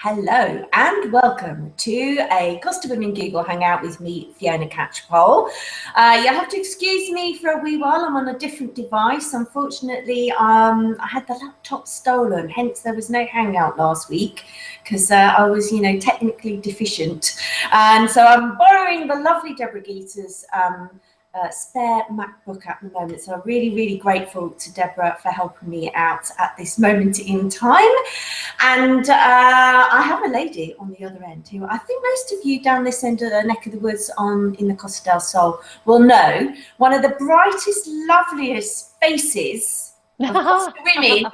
Hello and welcome to a Costa Women Google Hangout with me, Fiona Catchpole. You'll have to excuse me for a wee while. I'm on a different device. Unfortunately, I had the laptop stolen, hence there was no hangout last week because I was, technically deficient. And so I'm borrowing the lovely Deborah Geeter's spare MacBook at the moment. So I'm really, really grateful to Deborah for helping me out at this moment in time. And I have a lady on the other end who I think most of you down this end of the neck of the woods in the Costa del Sol will know, one of the brightest, loveliest faces of Costa Women.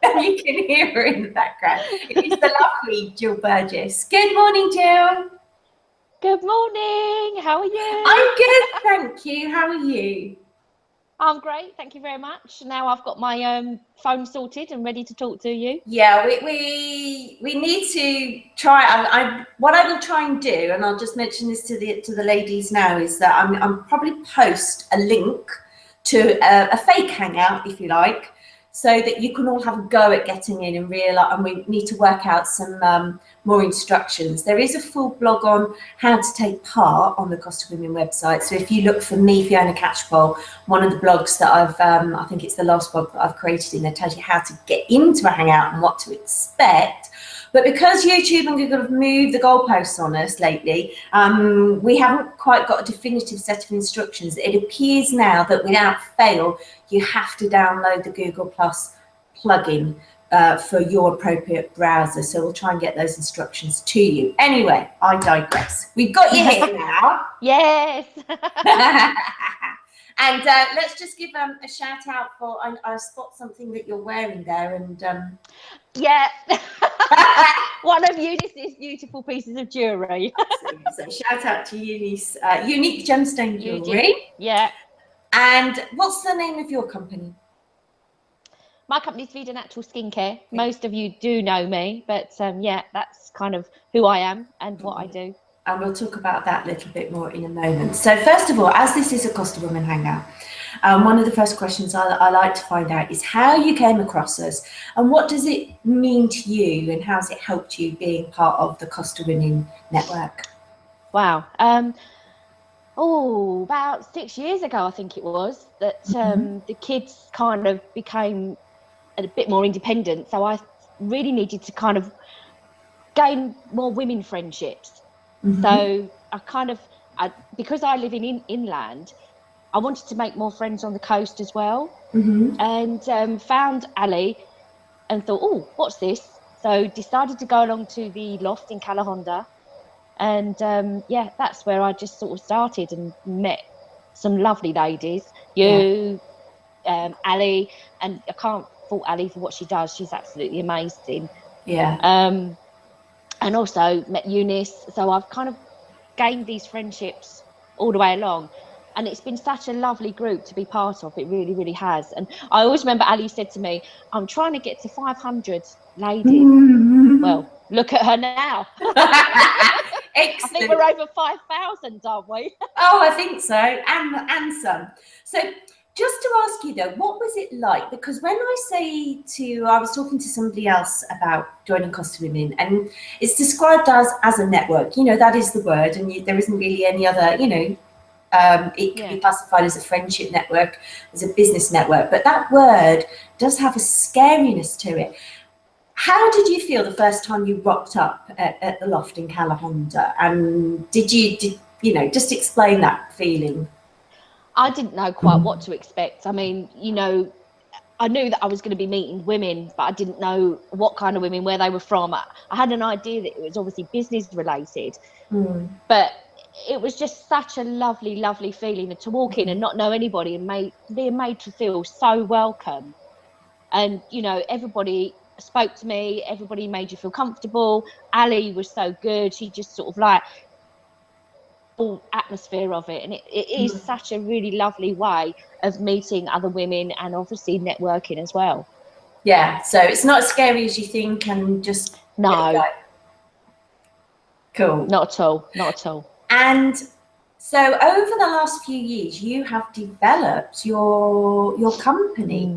You can hear her in the background. It is the lovely Jill Burgess. Good morning, Jill. Good morning. How are you? I'm good, thank you. How are you? I'm great, thank you very much. Now I've got my phone sorted and ready to talk to you. Yeah, we need to try. What I will try and do, and I'll just mention this to the ladies now, is that I'm probably post a link to a fake hangout, if you like, so that you can all have a go at getting in and realize. And we need to work out some more instructions. There is a full blog on how to take part on the Costa Women website. So if you look for me, Fiona Catchpole, one of the blogs that I think it's the last blog that I've created in there, tells you how to get into a hangout and what to expect. But because YouTube and Google have moved the goalposts on us lately, we haven't quite got a definitive set of instructions. It appears now that without fail, you have to download the Google Plus plugin for your appropriate browser. So we'll try and get those instructions to you. Anyway, I digress. We've got you here now. Yes. And let's just give a shout out for, I spot something that you're wearing there. And yeah, one of Eunice's beautiful pieces of jewellery. So shout out to Eunice, Unique Gemstone Jewellery. Yeah. And what's the name of your company? My company's Vida Natural Skincare. Most of you do know me, but yeah, that's kind of who I am and what I do. And we'll talk about that a little bit more in a moment. So first of all, as this is a Costa Women Hangout, one of the first questions I like to find out is how you came across us and what does it mean to you and how has it helped you being part of the Costa Women network? Wow. About 6 years ago, I think it was, that the kids kind of became a bit more independent. So I really needed to kind of gain more women friendships. So because I live in inland, I wanted to make more friends on the coast as well. And found Ali and thought, oh, what's this? So decided to go along to the loft in Calahonda. And yeah, that's where I just sort of started and met some lovely ladies. Ali, and I can't fault Ali for what she does. She's absolutely amazing. Yeah. And also met Eunice. So I've kind of gained these friendships all the way along. And it's been such a lovely group to be part of. It really, really has. And I always remember Ali said to me, I'm trying to get to 500 ladies. Well, look at her now. Excellent. I think we're over 5,000, aren't we? Oh, I think so. And some. So just to ask you though, what was it like? Because when I was talking to somebody else about joining Costa Women, and it's described as a network, that is the word, and there isn't really any other, it can be classified as a friendship network, as a business network, but that word does have a scariness to it. How did you feel the first time you rocked up at the loft in Calahonda? And did you just explain that feeling? I didn't know quite what to expect. I mean, I knew that I was going to be meeting women, but I didn't know what kind of women, where they were from. I had an idea that it was obviously business related, but it was just such a lovely, lovely feeling to walk in and not know anybody and being made to feel so welcome. And, everybody spoke to me, everybody made you feel comfortable. Ali was so good. She just sort of like whole atmosphere of it, and it is such a really lovely way of meeting other women and obviously networking as well. Yeah, so it's not as scary as you think, and just no, cool, not at all. And so over the last few years you have developed your company.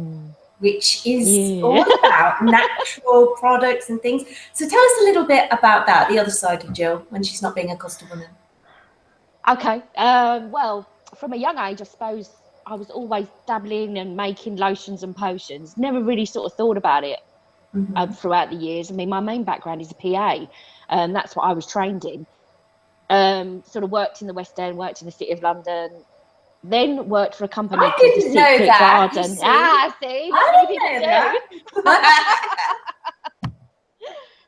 which is all about natural products and things. So tell us a little bit about that, the other side of Jill, when she's not being a Costa woman. Okay. Well, from a young age, I suppose I was always dabbling and making lotions and potions. Never really sort of thought about it throughout the years. I mean, my main background is a PA. That's what I was trained in. Sort of worked in the West End, worked in the City of London, then worked for a company called the Secret Garden. See, not many people do.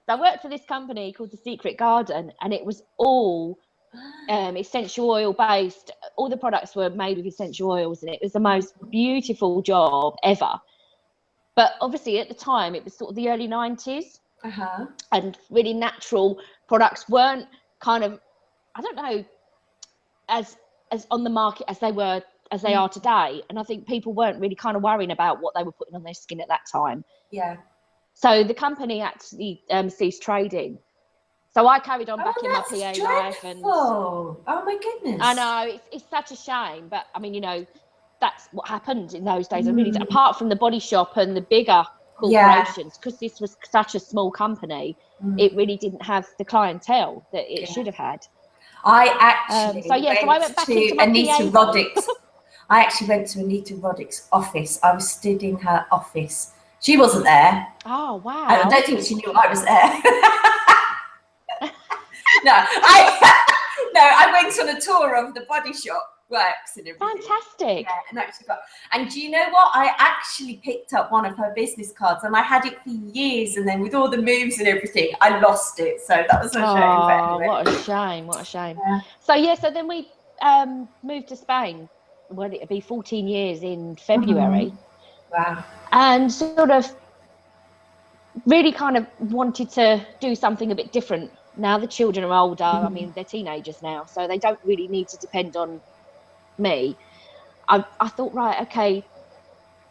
So I worked for this company called the Secret Garden, and it was all essential oil based. All the products were made with essential oils, and it was the most beautiful job ever. But obviously at the time it was sort of the early 90s, and really natural products weren't kind of, I don't know, as on the market as they are today. And I think people weren't really kind of worrying about what they were putting on their skin at that time. Yeah. So the company actually ceased trading. So I carried on back in my PA life. And oh my goodness. I know, it's such a shame, but I mean, you know, that's what happened in those days. I really, apart from the Body Shop and the bigger corporations, because this was such a small company, it really didn't have the clientele that it should have had. I actually so I went back into my Anita PA Roddick's. I actually went to Anita Roddick's office. I was stood in her office. She wasn't there. Oh wow! I don't think she knew I was there. I went on a tour of the Body Shop works and everything. Fantastic. Yeah, and do you know what? I actually picked up one of her business cards, and I had it for years, and then with all the moves and everything, I lost it. So that was a shame. Oh, anyway. What a shame. Yeah. So then we moved to Spain. Well, it'd be 14 years in February. Wow. And sort of really kind of wanted to do something a bit different. Now the children are older. I mean, they're teenagers now, so they don't really need to depend on me. I thought, right, okay,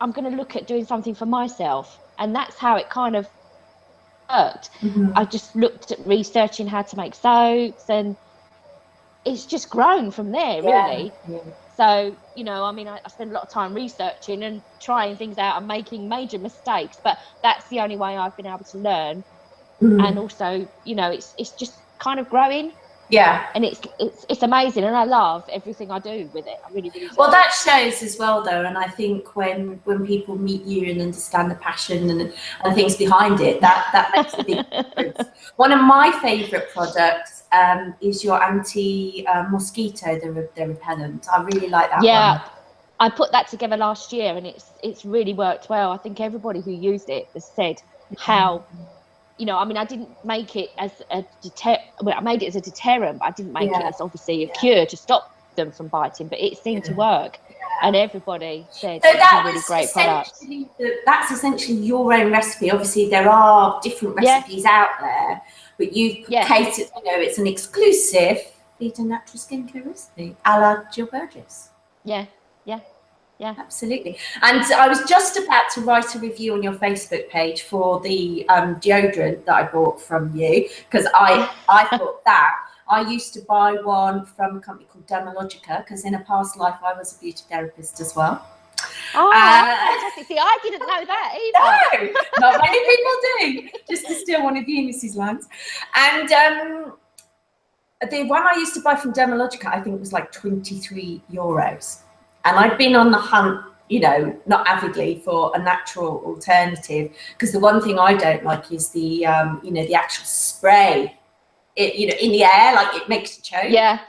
I'm going to look at doing something for myself. And that's how it kind of worked. I just looked at researching how to make soaps, and it's just grown from there, really. Yeah. So, you know, I mean, I spend a lot of time researching and trying things out and making major mistakes, but that's the only way I've been able to learn. And also, you know, it's just kind of growing. Yeah. And it's amazing, and I love everything I do with it. I really do. Well, that shows as well, though, and I think when people meet you and understand the passion and things behind it, that makes a big difference. One of my favourite products is your anti-mosquito, the repellent. I really like that one. Yeah, I put that together last year, and it's really worked well. I think everybody who used it has said how. You know, I mean, I didn't make it as I made it as a deterrent, but I didn't make it as obviously a cure to stop them from biting, but it seemed to work. And everybody said so it was a really great product. That's essentially your own recipe. Obviously, there are different recipes out there, but you've catered, you know, it's an exclusive Vita Natural Skincare recipe, a la Jill Burgess. Yeah. Yeah, absolutely. And I was just about to write a review on your Facebook page for the deodorant that I bought from you, because I thought that I used to buy one from a company called Dermalogica, because in a past life I was a beauty therapist as well. Oh, fantastic. See, I didn't know that either. No, not many people do. Just to steal one of you, Mrs. Lance. And the one I used to buy from Dermalogica, I think was like €23. And I'd been on the hunt, you know, not avidly, for a natural alternative, because the one thing I don't like is the, you know, the actual spray, you know, in the air, like it makes you choke. Yeah.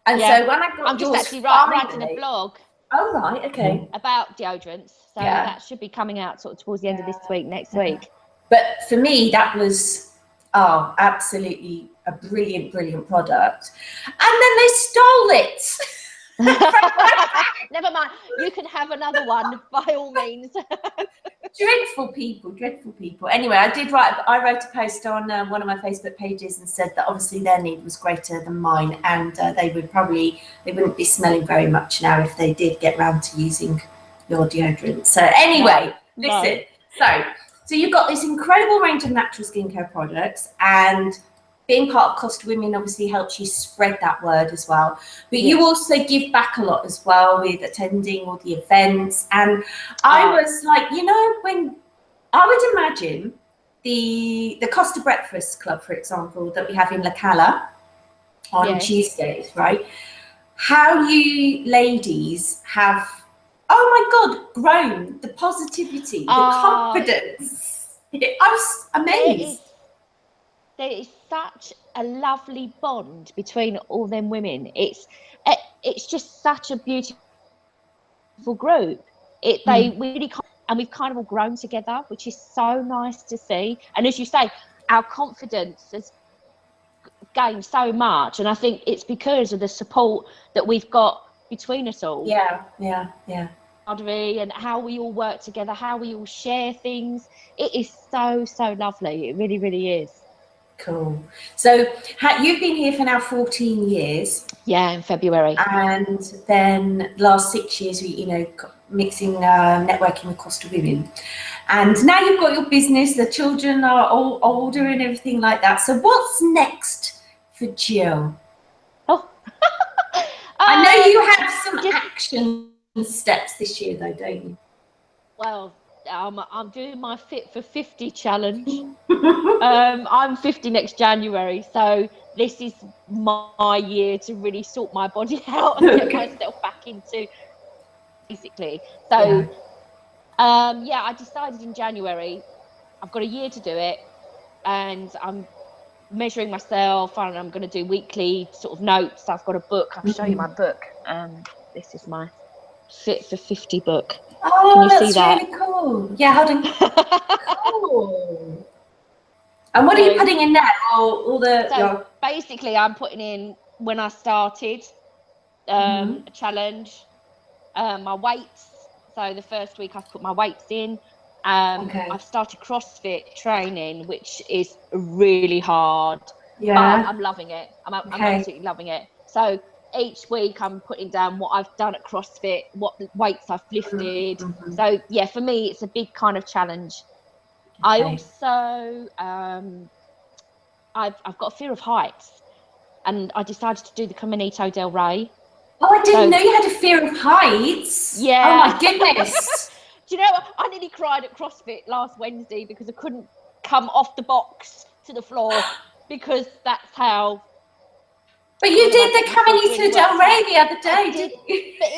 And so when I got I'm just actually writing a blog. Oh, right, okay. About deodorants. So that should be coming out sort of towards the end of this week, next week. But for me, that was, absolutely a brilliant, brilliant product. And then they stole it. Never mind, you can have another one by all means. Dreadful people. Anyway, I wrote a post on one of my Facebook pages and said that obviously their need was greater than mine, and they wouldn't be smelling very much now if they did get round to using your deodorant. So anyway, listen. So you've got this incredible range of natural skincare products, and being part of Costa Women obviously helps you spread that word as well. But you also give back a lot as well with attending all the events. And I was like, you know, when I would imagine the Costa Breakfast Club, for example, that we have in La Cala on Tuesdays, right? How you ladies have, oh my God, grown, the positivity, the confidence. I was amazed. There is such a lovely bond between all them women. It's just such a beautiful group. They really, and we've kind of all grown together, which is so nice to see. And as you say, our confidence has gained so much, and I think it's because of the support that we've got between us all. Yeah. And how we all work together, how we all share things. It is so lovely. It really, really is. Cool. So you've been here for now 14 years. Yeah, in February. And then last 6 years, mixing networking with Costa Women. And now you've got your business, the children are all older and everything like that. So what's next for Jill? I know you have some action steps this year though, don't you? Well, I'm doing my Fit for 50 challenge. I'm 50 next January, so this is my year to really sort my body out and get myself back into, basically. So I decided in January I've got a year to do it, and I'm measuring myself, and I'm going to do weekly sort of notes. I've got a book. I'll show you my book. This is my Fit for 50 book. Oh, can you that's see that? Really cool. Yeah, hold on. Cool. And what are you putting in there? Basically, I'm putting in when I started a challenge, my weights. So the first week I've put my weights in. I've started CrossFit training, which is really hard. Yeah. But I'm loving it. I'm absolutely loving it. So each week I'm putting down what I've done at CrossFit, what weights I've lifted. So yeah, for me it's a big kind of challenge. I also I've got a fear of heights, and I decided to do the Caminito del Rey. Oh, I didn't know you had a fear of heights. Yeah. Oh my goodness. Do you know what? I nearly cried at CrossFit last Wednesday because I couldn't come off the box to the floor because that's how. But you did the Caminito del Rey the other day, didn't you? But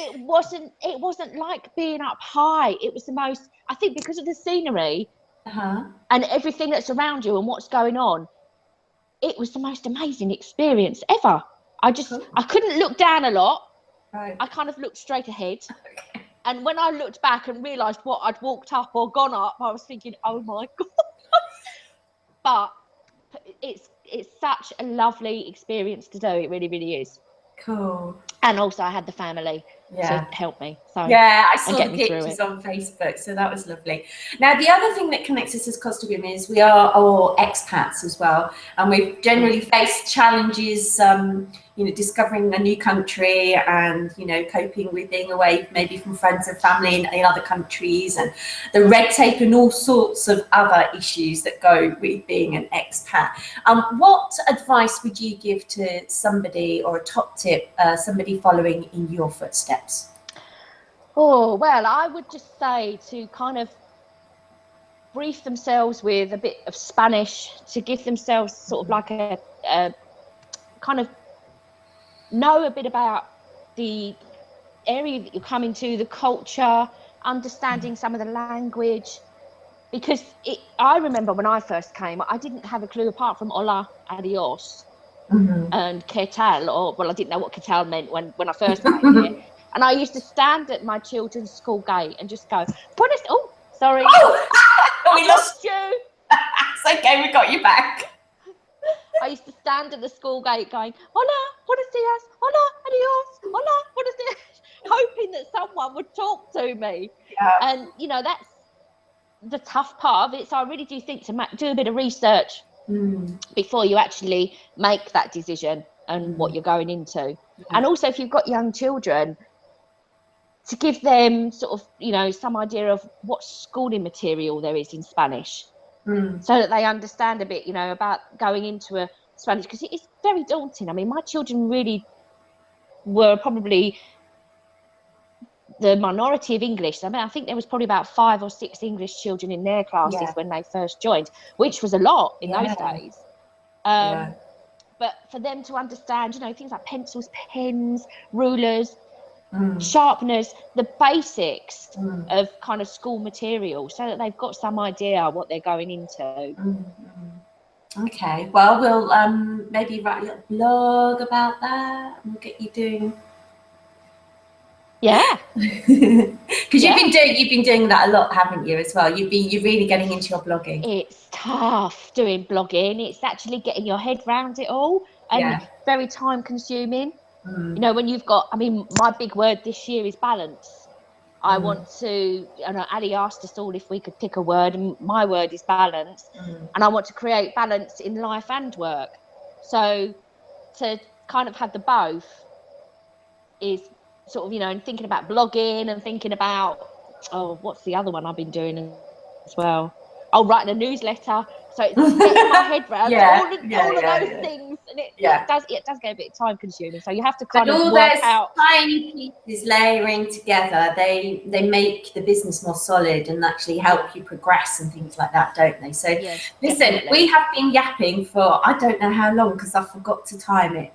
it wasn't like being up high. It was the most, I think, because of the scenery and everything that's around you and what's going on. It was the most amazing experience ever. I couldn't look down a lot. Right. I kind of looked straight ahead. Okay. And when I looked back and realised what I'd walked up or gone up, I was thinking, oh my God. But it's such a lovely experience to do. It really, really is. Cool. And also I had the family to help me. So I saw the pictures on Facebook, so that was lovely. Now, the other thing that connects us as Costa Women is we are all expats as well, and we've generally faced challenges, discovering a new country and, coping with being away maybe from friends and family in other countries, and the red tape and all sorts of other issues that go with being an expat. What advice would you give to somebody, or a top tip, somebody following in your footsteps? Oh, well, I would just say to kind of brief themselves with a bit of Spanish, to give themselves sort of like a kind of know a bit about the area that you're coming to, the culture, understanding some of the language. Because I remember when I first came, I didn't have a clue apart from hola, adios, and que tal, I didn't know what que tal meant when I first came here. And I used to stand at my children's school gate and just go, sorry. Oh, we lost you. It's okay, we got you back. I used to stand at the school gate going, hola, buenos dias, hola, adios, hola, buenos dias, hoping that someone would talk to me. Yeah. And, that's the tough part of it. So I really do think to do a bit of research before you actually make that decision and what you're going into. Yeah. And also, if you've got young children, to give them sort of, some idea of what schooling material there is in Spanish, so that they understand a bit, about going into a Spanish, because it's very daunting. I mean, my children really were probably the minority of English. I mean, I think there was probably about 5 or 6 English children in their classes when they first joined, which was a lot in those days. But for them to understand, you know, things like pencils, pens, rulers, sharpeners, the basics of kind of school material, so that they've got some idea what they're going into. Okay, well, we'll maybe write a little blog about that, and we'll get you doing. Yeah, because you've been doing that a lot, haven't you? As well, you're really getting into your blogging. It's tough doing blogging. It's actually getting your head around it all, and very time consuming. You know, when you've got, I mean, my big word this year is balance. I want to, I know Ali asked us all if we could pick a word, and my word is balance. And I want to create balance in life and work. So to kind of have the both is sort of, you know, and thinking about blogging and thinking about, what's the other one I've been doing as well? Oh, writing a newsletter. So it's getting my head around all of those things, and it does get a bit time consuming. So you have to kind of work out. Tiny pieces layering together, they make the business more solid and actually help you progress and things like that, don't they? So listen, definitely. We have been yapping for I don't know how long because I forgot to time it.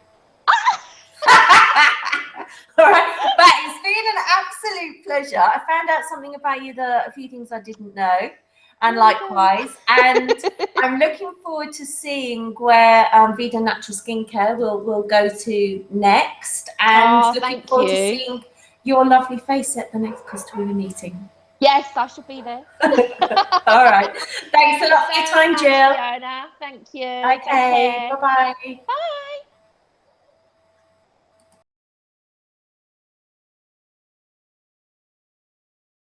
All right, but it's been an absolute pleasure. I found out something about you, a few things I didn't know, and likewise. And I'm looking forward to seeing where Vida Natural Skincare will go to next, and looking forward to seeing your lovely face at the next Costa Women meeting. Yes, I shall be there. All right. Thanks a lot for your time, Jill. Fiona. Thank you. Okay. Bye-bye. Bye.